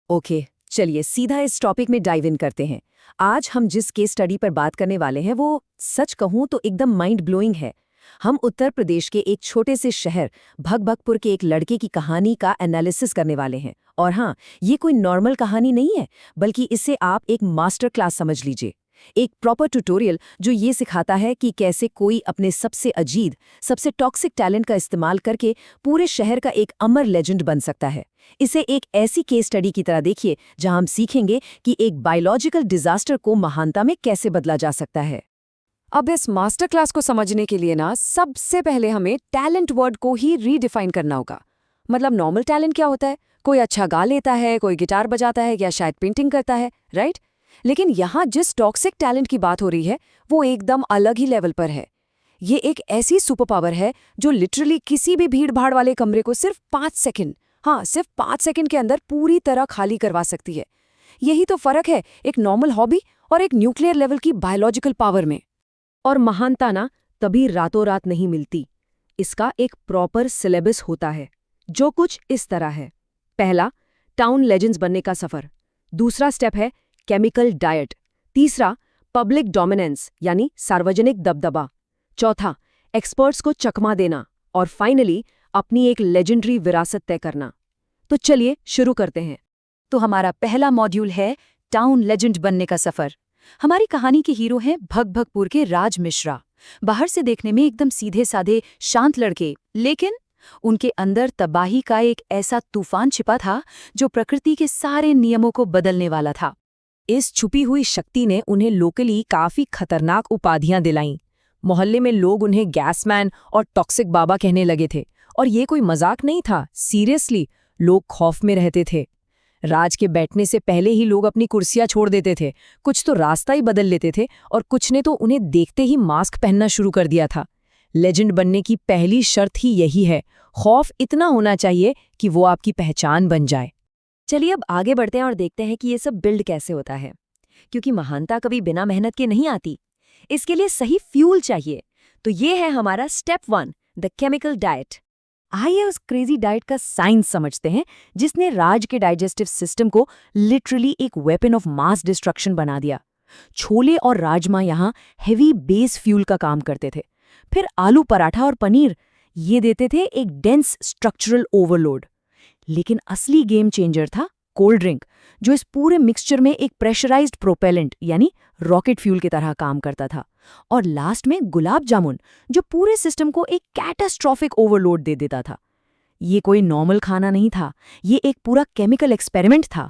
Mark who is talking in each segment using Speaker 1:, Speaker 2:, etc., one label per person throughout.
Speaker 1: Okay, चलिए सीधा इस टॉपिक में डाइव इन करते हैं। आज हम जिस केस स्टडी पर बात करने वाले हैं वो सच कहूं तो एकदम माइंड ब्लोइंग है। हम उत्तर प्रदेश के एक छोटे से शहर भगभगपुर के एक लड़के की कहानी का एनालिसिस करने वाले हैं। और हाँ, ये कोई नॉर्मल कहानी नहीं है, बल्कि इसे आप एक मास्टर क्लास समझ लीजिए। एक प्रॉपर ट्यूटोरियल जो ये सिखाता है कि कैसे कोई अपने सबसे अजीब, सबसे टॉक्सिक टैलेंट का इस्तेमाल करके पूरे शहर का एक अमर लेजेंड बन सकता है। इसे एक ऐसी केस स्टडी की तरह देखिए जहां हम सीखेंगे कि एक बायोलॉजिकल डिजास्टर को महानता में कैसे बदला जा सकता है।
Speaker 2: अब इस मास्टर क्लास को समझने के लिए ना सबसे पहले हमें टैलेंट वर्ड को ही रीडिफाइन करना होगा। मतलब नॉर्मल टैलेंट क्या होता है? कोई अच्छा गा लेता है, कोई गिटार बजाता है या शायद पेंटिंग करता है, राइट? लेकिन यहाँ जिस टॉक्सिक टैलेंट की बात हो रही है वो एकदम अलग ही लेवल पर है। ये एक ऐसी सुपर पावर है जो लिटरली किसी भी भीड़ भाड़ वाले कमरे को सिर्फ 5 सेकंड, हाँ सिर्फ 5 सेकंड के अंदर पूरी तरह खाली करवा सकती है। यही तो फर्क है एक नॉर्मल हॉबी और एक न्यूक्लियर लेवल की बायोलॉजिकल पावर में।
Speaker 1: और महानता ना तभी रातों रात नहीं मिलती। इसका एक प्रॉपर सिलेबस होता है जो कुछ इस तरह है। पहला, टाउन लेजेंड्स बनने का सफर। दूसरा स्टेप है केमिकल डाइट। तीसरा, पब्लिक डोमिनेंस यानी सार्वजनिक दबदबा। चौथा, एक्सपर्ट्स को चकमा देना। और फाइनली अपनी एक लेजेंडरी विरासत तय करना। तो चलिए शुरू करते हैं। तो हमारा पहला मॉड्यूल है टाउन लेजेंड बनने का सफर। हमारी कहानी के हीरो हैं भगभगपुर के राज मिश्रा। बाहर से देखने में एकदम सीधे साधे शांत लड़के, लेकिन उनके अंदर तबाही का एक ऐसा तूफान छिपा था जो प्रकृति के सारे नियमों को बदलने वाला था। इस छुपी हुई शक्ति ने उन्हें लोकली काफी खतरनाक उपाधियां दिलाईं। मोहल्ले में लोग उन्हें गैसमैन और टॉक्सिक बाबा कहने लगे थे। और ये कोई मजाक नहीं था, सीरियसली लोग खौफ में रहते थे। राज के बैठने से पहले ही लोग अपनी कुर्सियां छोड़ देते थे, कुछ तो रास्ता ही बदल लेते थे और कुछ ने तो उन्हें देखते ही मास्क पहनना शुरू कर दिया था। लेजेंड बनने की पहली शर्त ही यही है, खौफ इतना होना चाहिए कि वो आपकी पहचान बन जाए। चलिए अब आगे बढ़ते हैं और देखते हैं कि ये सब बिल्ड कैसे होता है, क्योंकि महानता कभी बिना मेहनत के नहीं आती। इसके लिए सही फ्यूल चाहिए। तो ये है हमारा स्टेप 1, द केमिकल डाइट। आइए उस क्रेजी डाइट का साइंस समझते हैं जिसने राज के डाइजेस्टिव सिस्टम को लिटरली एक वेपन ऑफ मास डिस्ट्रक्शन बना दिया। छोले और राजमा यहाँ हेवी बेस फ्यूल का काम करते थे। फिर आलू पराठा और पनीर ये देते थे एक डेंस स्ट्रक्चरल ओवरलोड। लेकिन असली गेम चेंजर था कोल्ड ड्रिंक, जो इस पूरे मिक्सचर में एक प्रेशराइज्ड प्रोपेलेंट यानी रॉकेट फ्यूल की तरह काम करता था। और लास्ट में गुलाब जामुन, जो पूरे सिस्टम को एक कैटास्ट्रॉफिक ओवरलोड दे देता था। ये कोई नॉर्मल खाना नहीं था, ये एक पूरा केमिकल एक्सपेरिमेंट था।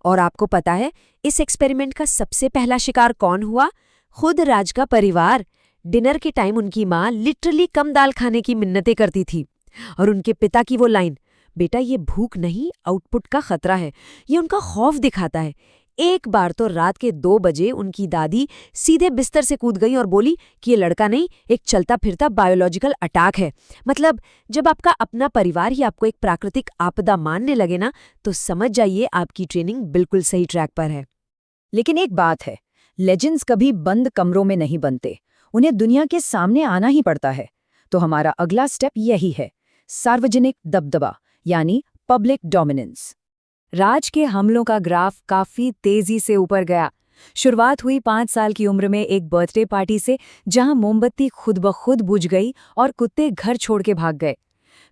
Speaker 1: और आपको पता है इस एक्सपेरिमेंट का सबसे पहला शिकार कौन हुआ? खुद राज का परिवार। डिनर के टाइम उनकी माँ लिटरली कम दाल खाने की मिन्नतें करती थी और उनके पिता की वो लाइन, बेटा ये भूख नहीं आउटपुट का खतरा है, ये उनका खौफ दिखाता है। एक बार तो रात के 2 बजे उनकी दादी सीधे बिस्तर से कूद गई और बोली कि ये लड़का नहीं, एक चलता फिरता बायोलॉजिकल अटैक है। मतलब जब आपका अपना परिवार ही आपको एक प्राकृतिक आपदा मानने लगे ना, तो समझ जाइए आपकी ट्रेनिंग बिल्कुल सही ट्रैक पर है। लेकिन एक बात है, लेजेंड्स कभी बंद कमरों में नहीं बनते, उन्हें दुनिया के सामने आना ही पड़ता है। तो हमारा अगला स्टेप यही है, सार्वजनिक दबदबा यानी पब्लिक डोमिनेंस। राज के हमलों का ग्राफ काफी तेजी से ऊपर गया। शुरुआत हुई 5 साल की उम्र में एक बर्थडे पार्टी से, जहां मोमबत्ती खुद ब खुद बुझ गई और कुत्ते घर छोड़ के भाग गए।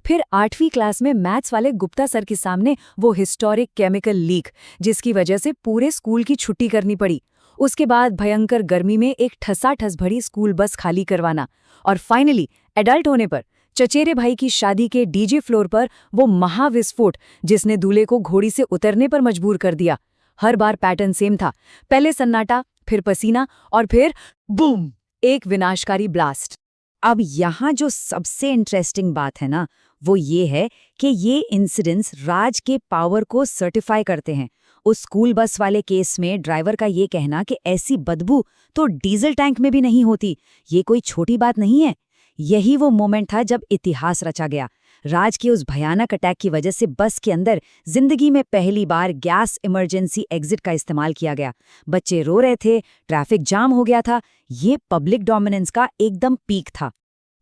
Speaker 1: फिर 8वीं क्लास में मैथ्स वाले गुप्ता सर के सामने वो हिस्टोरिक केमिकल लीक, जिसकी वजह से पूरे स्कूल की छुट्टी करनी पड़ी। उसके बाद भयंकर गर्मी में एक ठसाठस भरी स्कूल बस खाली करवाना। और फाइनली एडल्ट होने पर चचेरे भाई की शादी के डीजे फ्लोर पर वो महाविस्फोट, जिसने दूल्हे को घोड़ी से उतरने पर मजबूर कर दिया। हर बार पैटर्न सेम था, पहले सन्नाटा, फिर पसीना और फिर बूम, एक विनाशकारी ब्लास्ट। अब यहाँ जो सबसे इंटरेस्टिंग बात है ना, वो ये है कि ये इंसिडेंट्स राज के पावर को सर्टिफाई करते हैं। उस स्कूल बस वाले केस में ड्राइवर का ये कहना कि ऐसी बदबू तो डीजल टैंक में भी नहीं होती, ये कोई छोटी बात नहीं है। यही वो मोमेंट था जब इतिहास रचा गया। राज के उस भयानक अटैक की वजह से बस के अंदर जिंदगी में पहली बार गैस इमरजेंसी एग्जिट का इस्तेमाल किया गया। बच्चे रो रहे थे, ट्रैफिक जाम हो गया था। ये पब्लिक डोमिनेंस का एकदम पीक था।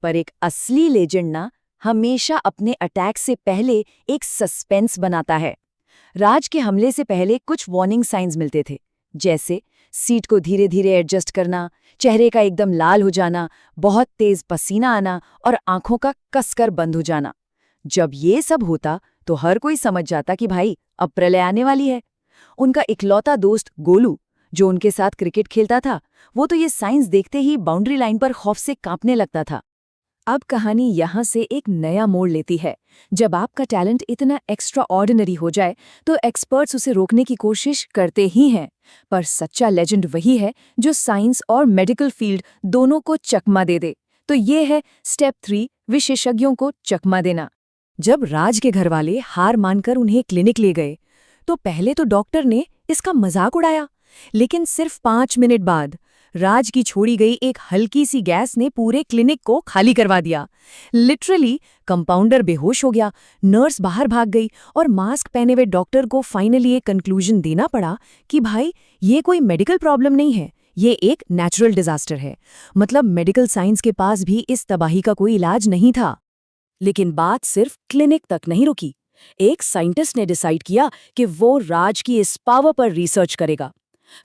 Speaker 1: पर एक असली लेजेंड ना हमेशा अपने अटैक से पहले एक सस्पेंस बनाता है।
Speaker 2: राज के हमले से पहले कुछ वार्निंग साइंस मिलते थे, जैसे सीट को धीरे धीरे एडजस्ट करना, चेहरे का एकदम लाल हो जाना, बहुत तेज पसीना आना और आंखों का कसकर बंद हो जाना। जब ये सब होता तो हर कोई समझ जाता कि भाई अब प्रलय आने वाली है। उनका इकलौता दोस्त गोलू, जो उनके साथ क्रिकेट खेलता था, वो तो ये साइंस देखते ही बाउंड्री लाइन पर खौफ से कांपने लगता था। अब कहानी यहाँ से एक नया मोड़ लेती है। जब आपका टैलेंट इतना एक्स्ट्रा ऑर्डिनरी हो जाए तो एक्सपर्ट्स उसे रोकने की कोशिश करते ही हैं, पर सच्चा लेजेंड वही है जो साइंस और मेडिकल फील्ड दोनों को चकमा दे दे। तो ये है स्टेप 3, विशेषज्ञों को चकमा देना। जब राज के घरवाले हार मानकर उन्हें क्लिनिक ले गए तो पहले तो डॉक्टर ने इसका मजाक उड़ाया, लेकिन सिर्फ 5 मिनट बाद राज की छोड़ी गई एक हल्की सी गैस ने पूरे क्लिनिक को खाली करवा दिया। लिटरली कंपाउंडर बेहोश हो गया, नर्स बाहर भाग गई और मास्क पहने हुए डॉक्टर को फाइनली एक कंक्लूजन देना पड़ा कि भाई ये कोई मेडिकल प्रॉब्लम नहीं है, ये एक नेचुरल डिजास्टर है। मतलब मेडिकल साइंस के पास भी इस तबाही का कोई इलाज नहीं था। लेकिन बात सिर्फ क्लिनिक तक नहीं रुकी। एक साइंटिस्ट ने डिसाइड किया कि वो राज की इस पावर पर रिसर्च करेगा।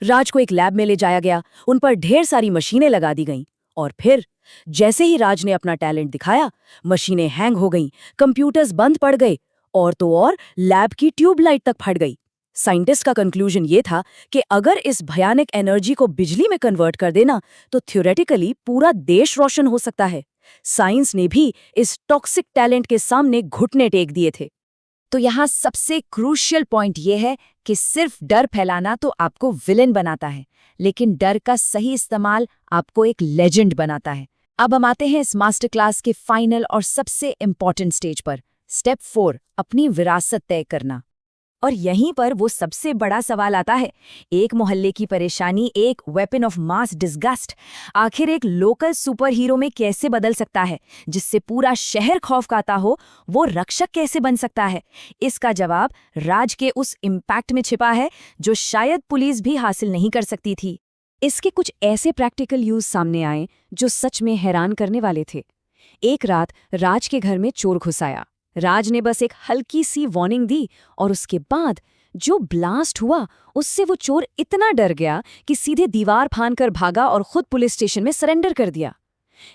Speaker 2: राज को एक लैब में ले जाया गया, उन पर ढेर सारी मशीनें लगा दी गईं और फिर जैसे ही राज ने अपना टैलेंट दिखाया, मशीनें हैंग हो गईं, कंप्यूटर्स बंद पड़ गए और तो और लैब की ट्यूबलाइट तक फट गई। साइंटिस्ट का कंक्लूजन ये था कि अगर इस भयानक एनर्जी को बिजली में कन्वर्ट कर देना तो थ्योरेटिकली पूरा देश रोशन हो सकता है। साइंस ने भी इस टॉक्सिक टैलेंट के सामने घुटने टेक दिए थे। तो यहाँ सबसे क्रूशियल पॉइंट ये है कि सिर्फ डर फैलाना तो आपको विलेन बनाता है, लेकिन डर का सही इस्तेमाल आपको एक लेजेंड बनाता है। अब हम आते हैं इस मास्टर क्लास के फाइनल और सबसे इम्पॉर्टेंट स्टेज पर, स्टेप 4, अपनी विरासत तय करना। और यहीं पर वो सबसे बड़ा सवाल आता है, एक मोहल्ले की परेशानी एक वेपन ऑफ मास डिस्गस्ट आखिर एक लोकल सुपर हीरो में कैसे बदल सकता है, जिससे पूरा शहर खौफ खाता हो, वो रक्षक कैसे बन सकता है? इसका जवाब राज के उस इम्पैक्ट में छिपा है जो शायद पुलिस भी हासिल नहीं कर सकती थी। इसके कुछ ऐसे प्रैक्टिकल यूज सामने आए जो सच में हैरान करने वाले थे। एक रात राज के घर में चोर घुस आया। राज ने बस एक हल्की सी वार्निंग दी और उसके बाद जो ब्लास्ट हुआ उससे वो चोर इतना डर गया कि सीधे दीवार फांदकर भागा और खुद पुलिस स्टेशन में सरेंडर कर दिया।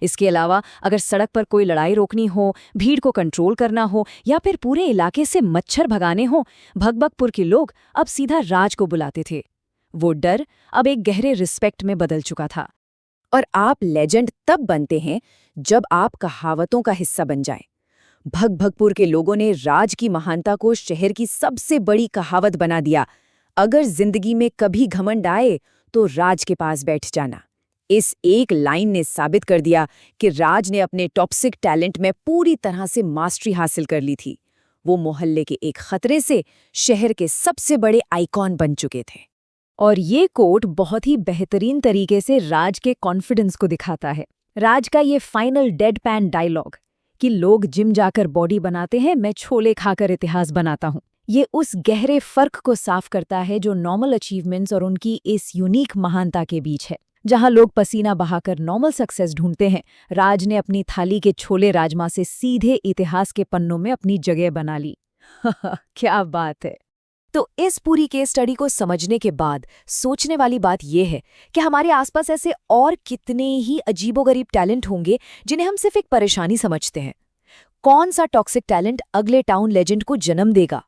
Speaker 2: इसके अलावा अगर सड़क पर कोई लड़ाई रोकनी हो, भीड़ को कंट्रोल करना हो या फिर पूरे इलाके से मच्छर भगाने हो, भगभगपुर के लोग अब सीधा राज को बुलाते थे। वो डर अब एक गहरे रिस्पेक्ट में बदल चुका था। और आप लेजेंड तब बनते हैं जब आप कहावतों का हिस्सा बन जाएं। भगभगपुर के लोगों ने राज की महानता को शहर की सबसे बड़ी कहावत बना दिया, अगर जिंदगी में कभी घमंड आए तो राज के पास बैठ जाना। इस एक लाइन ने साबित कर दिया कि राज ने अपने टॉक्सिक टैलेंट में पूरी तरह से मास्टरी हासिल कर ली थी। वो मोहल्ले के एक खतरे से शहर के सबसे बड़े आइकॉन बन चुके थे। और ये कोट बहुत ही बेहतरीन तरीके से राज के कॉन्फिडेंस को दिखाता है। राज का ये फाइनल डेडपैन डायलॉग कि लोग जिम जाकर बॉडी बनाते हैं, मैं छोले खाकर इतिहास बनाता हूँ, ये उस गहरे फर्क को साफ करता है जो नॉर्मल अचीवमेंट्स और उनकी इस यूनिक महानता के बीच है। जहां लोग पसीना बहाकर नॉर्मल सक्सेस ढूंढते हैं, राज ने अपनी थाली के छोले राजमा से सीधे इतिहास के पन्नों में अपनी जगह बना ली। क्या बात है। तो इस पूरी केस स्टडी को समझने के बाद सोचने वाली बात यह है कि हमारे आसपास ऐसे और कितने ही अजीबोगरीब टैलेंट होंगे जिन्हें हम सिर्फ एक परेशानी समझते हैं। कौन सा टॉक्सिक टैलेंट अगले टाउन लेजेंड को जन्म देगा?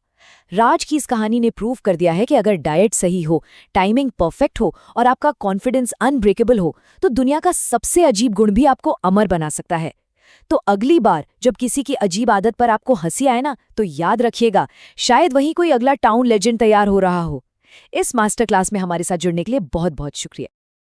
Speaker 2: राज की इस कहानी ने प्रूव कर दिया है कि अगर डाइट सही हो, टाइमिंग परफेक्ट हो और आपका कॉन्फिडेंस अनब्रेकेबल हो तो दुनिया का सबसे अजीब गुण भी आपको अमर बना सकता है। तो अगली बार जब किसी की अजीब आदत पर आपको हंसी आए ना, तो याद रखिएगा, शायद वहीं कोई अगला टाउन लेजेंड तैयार हो रहा हो। इस मास्टर क्लास में हमारे साथ जुड़ने के लिए बहुत बहुत शुक्रिया।